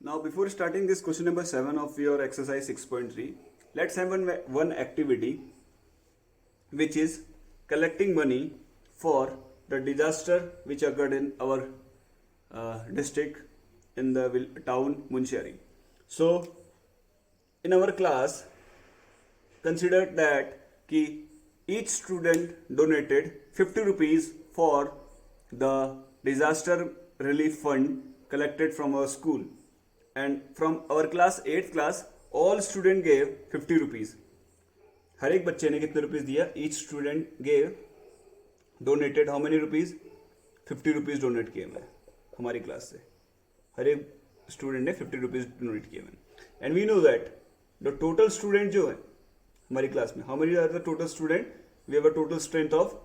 Now, before starting this question number 7 of your exercise 6.3, let's have one activity which is collecting money for the disaster which occurred in our district in the town Munchiari. So, in our class, consider that ki each student donated 50 rupees for the disaster relief fund collected from our school, and from our class 8th class all student gave 50 rupees. हर एक बच्चे ने कितने rupees दिया? Each student gave donated how many rupees? 50 rupees donate किए मैं हमारी class से. हर एक स्टूडेंट ने 50 रुपीज डोनेट किए मैंने. And we know that the total student जो है हमारी क्लास में, how many are the total student? We have a total strength of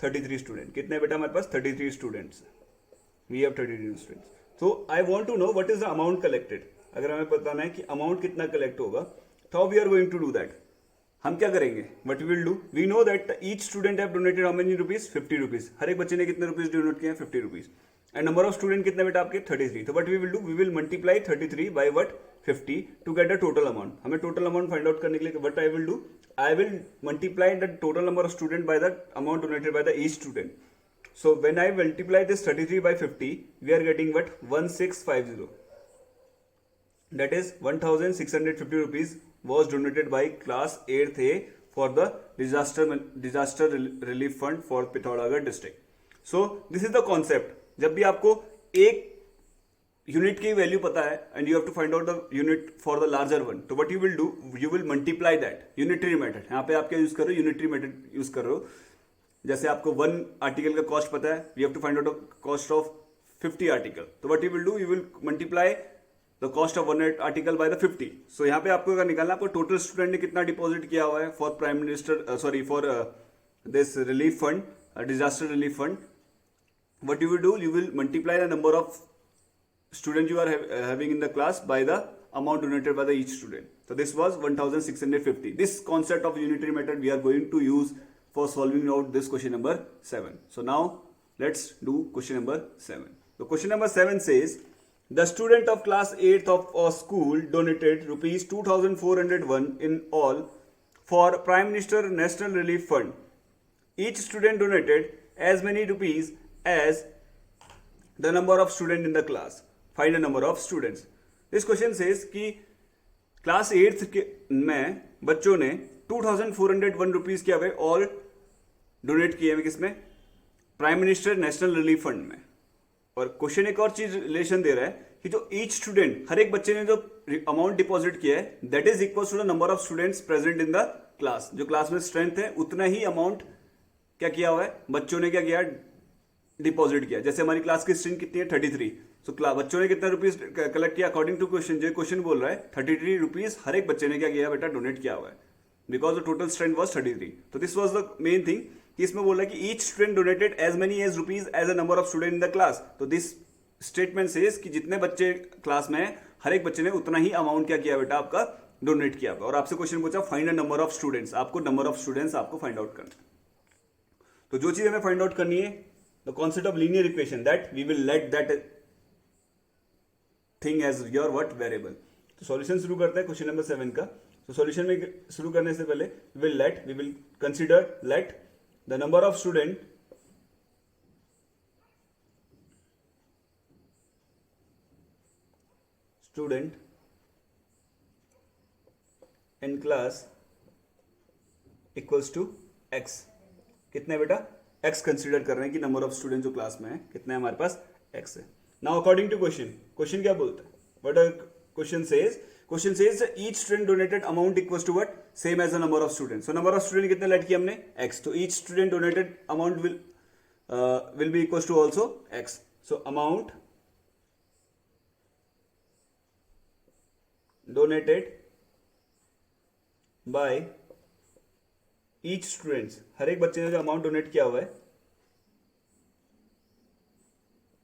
33 student. कितने बेटा हमारे पास? 33 students. We have 33 students. So I want to know what is the amount collected. अगर हमें बताना है कि अमाउंट कितना कलेक्ट होगा, तो how we are going to do that? हम क्या करेंगे? What will do, we know that each student have donated how many rupees? 50 rupees. हर एक बच्चे ने कितने रुपीज डोनेट किए हैं? 50 rupees. And number of student कितने बेटा आपके? 33. तो what we will do, we will multiply 33 by what? 50 to get the total amount. हमें टोटल अमाउंट फाइंड आउट करने के लिए what I will do, I will multiply the total number of student by the amount donated by the each student. So when I multiply this 33 by 50, we are getting what? 1650. That is 1650 rupees was donated by class 8th A for the disaster relief fund for Pithoragarh district. So this is the concept. जब भी आपको एक unit की value पता है and you have to find out the unit for the larger one, तो what you will do, you will multiply that. Unitary method यहाँ पे आप क्या यूज कर रहे हो? यूनिटरी मेथड यूज कर रहे हो. जैसे आपको 1 आर्टिकल का कॉस्ट पता है, we have to find out the cost of 50 article. तो what you will do, you will multiply the cost of 1 article by the 50. So यहाँ पे आपको अगर निकालना, आपको टोटल स्टूडेंट ने कितना डिपॉजिट किया हुआ है for prime minister, sorry for this relief fund, disaster relief fund. What you will do, you will multiply the number of student you are having in the class by the amount donated by the each student. So this was 1650. This concept of unitary method we are going to use for solving out this question number 7. So now let's do question number 7. So question number 7 says the student of class 8th of a school donated rupees 2401 in all for Prime Minister National Relief Fund. Each student donated as many rupees as the number of students in the class. Find the number of students. This question says कि class 8th के में बच्चों ने 2401 rupees क्या हुए all donate किए हैं किसमें? Prime minister national relief fund में. और क्वेश्चन एक और चीज रिलेशन दे रहा है कि जो ईच स्टूडेंट, हर एक बच्चे ने जो अमाउंट डिपॉजिट किया है, that is equal to the number of students present in the class. जो क्लास में स्ट्रेंथ है उतना ही अमाउंट क्या किया हुआ है, बच्चों ने क्या किया, डिपॉजिट किया. जैसे हमारी क्लास की स्ट्रेंथ कितनी है? 33. सो बच्चों ने कितना रुपीज कलेक्ट किया अकॉर्डिंग टू क्वेश्चन? जो क्वेश्चन बोल रहा है 33 रुपीज हर एक बच्चे ने क्या किया बेटा? डोनेट किया हुआ है, because the total strength was 33. तो this was the main thing कि इसमें बोल रहा है कि each student donated as many as rupees as a number of student in the class. तो दिस स्टेटमेंट सेज कि जितने बच्चे क्लास में है हर एक बच्चे ने उतना ही अमाउंट क्या किया बेटा आपका? डोनेट किया. और आपसे क्वेश्चन पूछा find a number of students. आपको नंबर ऑफ स्टूडेंट्स आपको फाइंड आउट करना है. तो जो चीज हमें फाइंड आउट करनी है, the concept of linear equation, that we will let that thing as your what? Variable. तो सॉल्यूशन शुरू करते हैं क्वेश्चन नंबर 7 का. तो सॉल्यूशन में शुरू करने से पहले we will consider let the number of student in class equals to x. कितने बेटा? x कंसीडर कर रहे हैं कि नंबर ऑफ स्टूडेंट जो क्लास में है कितने हमारे पास? x है. नाउ अकॉर्डिंग टू क्वेश्चन क्या बोलता है? What question says? Question says each student donated amount equals to what? Same as the number of student. So number of student कितने लेट किया हमने? x. तो each student donated amount will be equals to also x. So amount donated by each students, हर एक बच्चे ने जो amount donate किया हुआ है,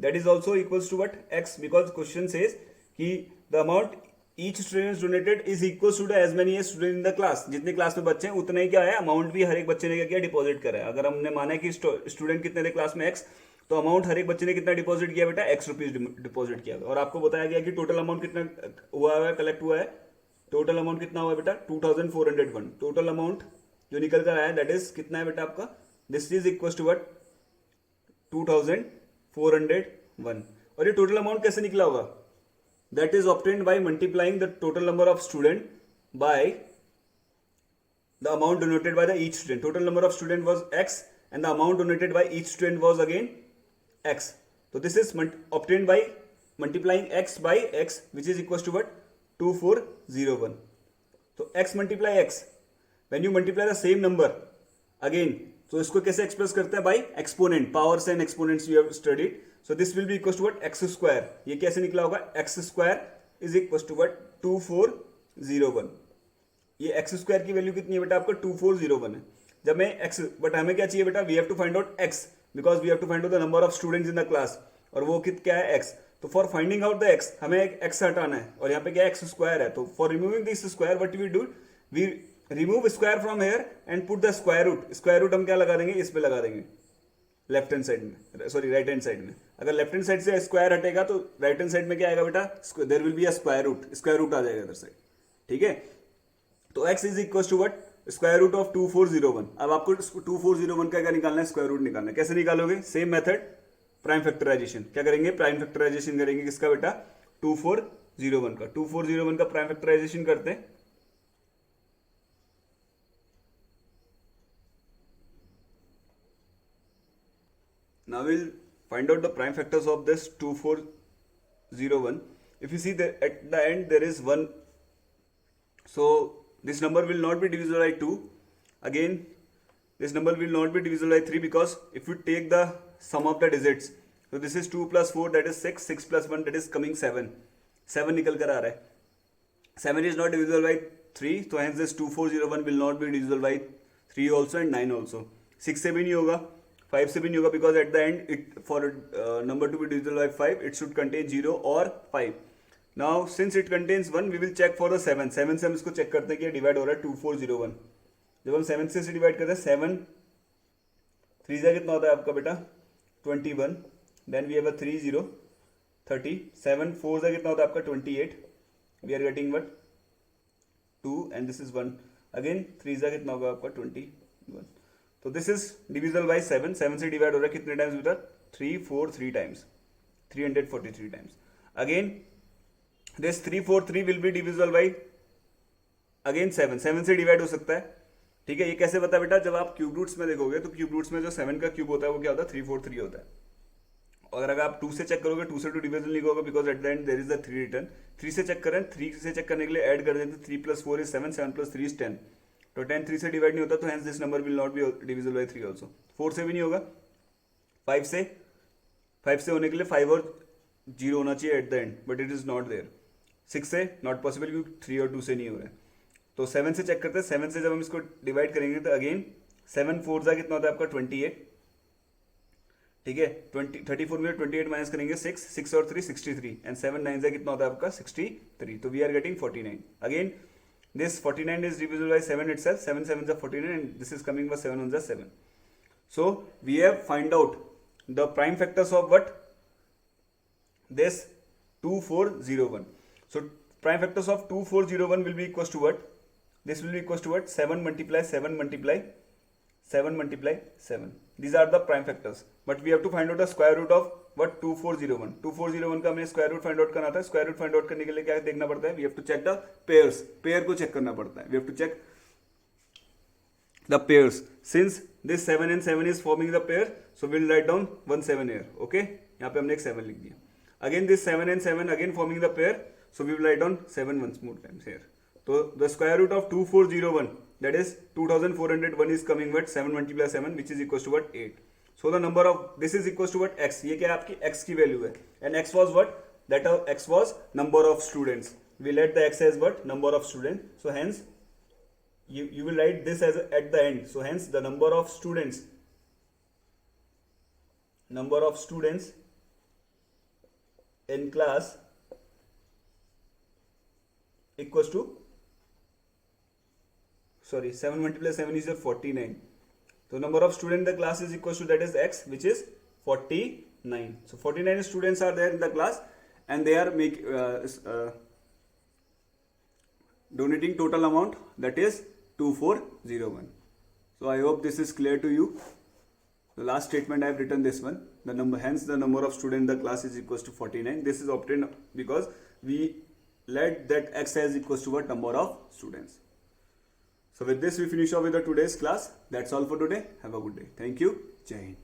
that is also equals to what? X, because question says कि the amount each student donated is equals to the as many as student in the class. जितने क्लास में बच्चे हैं उतना ही क्या है अमाउंट भी हर एक बच्चे ने क्या किया? डिपॉजिट करा है. अगर हमने माना है कि स्टूडेंट कितने थे क्लास में? X, तो अमाउंट हर एक बच्चे ने कितना डिपॉजिट किया बेटा, एक्स रुपीज डिपॉजिट किया, और आपको बताया गया कि टोटल अमाउंट कितना हुआ है, कलेक्ट हुआ है, टोटल अमाउंट कितना हुआ है बेटा 2401। टोटल अमाउंट जो निकल कर आया दैट इज कितना है बेटा आपका, this is equal to what 2401। और ये टोटल अमाउंट कैसे निकला होगा, that is obtained by multiplying the total number of student by the amount donated by the each student. Total number of student was x and the amount donated by each student was again x. So this is obtained by multiplying x by x, which is equals to what 2401. So x multiply x, when you multiply the same number again, so इसको कैसे express करते हैं, by exponent, powers and exponents you have studied. So this will be equals to what x square. ये कैसे निकला होगा, x square is equals to what 2401. ये x square की वैल्यू कितनी है बेटा आपका 2401 है। जब मैं एक्स, बट हमें क्या चाहिए बेटा, we have to find out X, because we have to find out the number of students in the class, और वो क्या है एक्स। तो for finding out the X हमें एक एक्स हटाना है, और यहाँ पे क्या एक्स स्क्वायर है। तो for removing this square what we do, we remove square from here and put the square root. Square root हम क्या लगा देंगे, इस पे लगा देंगे लेफ्ट हैंड साइड में, सॉरी राइट हैंड साइड में। अगर लेफ्ट हैंड साइड से स्क्वायर हटेगा तो राइट हैंड साइड में क्या आएगा बेटा, there will be a square root आ जाएगा इधर साइड, ठीक है। तो x is equal to what square root of 2401। अब आपको 2401 का क्या निकालना है, स्क्वायर रूट निकालना है। कैसे निकालोगे, सेम मेथड, प्राइम फैक्टराइजेशन। क्या करेंगे, प्राइम फैक्टराइजेशन करेंगे किसका बेटा 2401 का। 2401 का प्राइम फैक्टराइजेशन करते हैं। Now we'll find out the prime factors of this 2401. If you see that at the end there is 1, so this number will not be divisible by 2. Again, this number will not be divisible by 3, because if you take the sum of the digits, so this is 2 plus 4 that is 6, 6 plus 1 that is coming 7, 7 निकल कर आ रहा है। 7 is not divisible by 3, so hence this 2401 will not be divisible by 3 also and 9 also. 6 से भी नहीं होगा, 5 से भी नहीं होगा, because at the end it for number to be divisible by 5 it should contain 0 or 5. Now since it contains 1 we will check for the 7 से हम इसको चेक करते हैं कि डिवाइड हो रहा है 2401। जब हम 7 से डिवाइड करते हैं, 7 3 जा कितना होता है आपका बेटा 21, देन वी हैव अ 3 0 30, 7 4 जा कितना होता है आपका 28, we are getting what 2 and this is 1, again 3 जा कितना होगा आपका 21। तो दिस इज डिविजिबल बाय 7, 7 से डिवाइड हो रहा है कितने टाइम्स बेटा 3 4 3 times, 343 times. Again this 343 will be divisible by again 7, 7 से डिवाइड हो सकता है, ठीक है। ये कैसे पता बेटा, जब आप क्यूब रूट्स में देखोगे तो क्यूब रूट्स में जो 7 का क्यूब होता है वो क्या होता है 343 होता है। और अगर आप 2 से चेक करोगे, 2 से 2 डिविजन नहीं होगा, because at the end there is the 3 return. 3 से चेक करें, 3 से चेक करने के लिए ऐड कर देते, 3 + 4 is 7, 7 + 3 is 10, तो 10 3 से डिवाइड नहीं होता, तो hence this number will not be divisible by 3 also. 4 से भी नहीं होगा, 5 से होने के लिए 5 और 0 होना चाहिए at the end, but it is not there. 6 से नॉट पॉसिबल, क्योंकि 3 और 2 से नहीं हो रहा है। तो 7 से चेक करते हैं, 7 से जब हम इसको डिवाइड करेंगे तो अगेन 7 4 जा कितना होता है आपका 28, ठीक है। 34 में 28 माइनस करेंगे 6 और 3 63, एंड 7 9 जा कितना होता है आपका 63, तो we are getting 49। Again this 49 is divisible by 7 itself, 7 7 जा 49 and this is coming by 7 1 जा 7। So we have find out the prime factors of what this 2401. So prime factors of 2401 will be equals to what? This will be equals to what? 7 multiply 7 multiply 7 multiply 7. These are the prime factors. But we have to find out the square root of what 2401. 2401 का हमें square root find out करना था। Square root find out करने के लिए क्या देखना पड़ता है? We have to check the pairs. Pair को check करना पड़ता है। We have to check the pairs. Since this 7 and 7 is forming the pair, so we'll write down 1 7 here. Okay? यहाँ पे हमने एक 7 लिख दिया। Again this 7 and 7 again forming the pair, so we will write down 7 once more times here. So the square root of 2401, that is 2401 is coming what 7 multiply 7, which is equals to what 8. So the number of this is equals to what x. ये क्या आपकी x की value है, and x was what, that x was number of students. We let the x as what number of students. So hence you will write this as at the end. So hence the number of students in class equals to 7 multiply 7 is 49. So number of student in the class is equals to that is x, which is 49. So 49 students are there in the class, and they are donating total amount, that is 2401. So I hope this is clear to you. The last statement I have written this one. Hence the number of students in the class is equals to 49. This is obtained because we let that x as equals to what? Number of students. So with this we finish off with the today's class. That's all for today. Have a good day. Thank you. Jai Hind.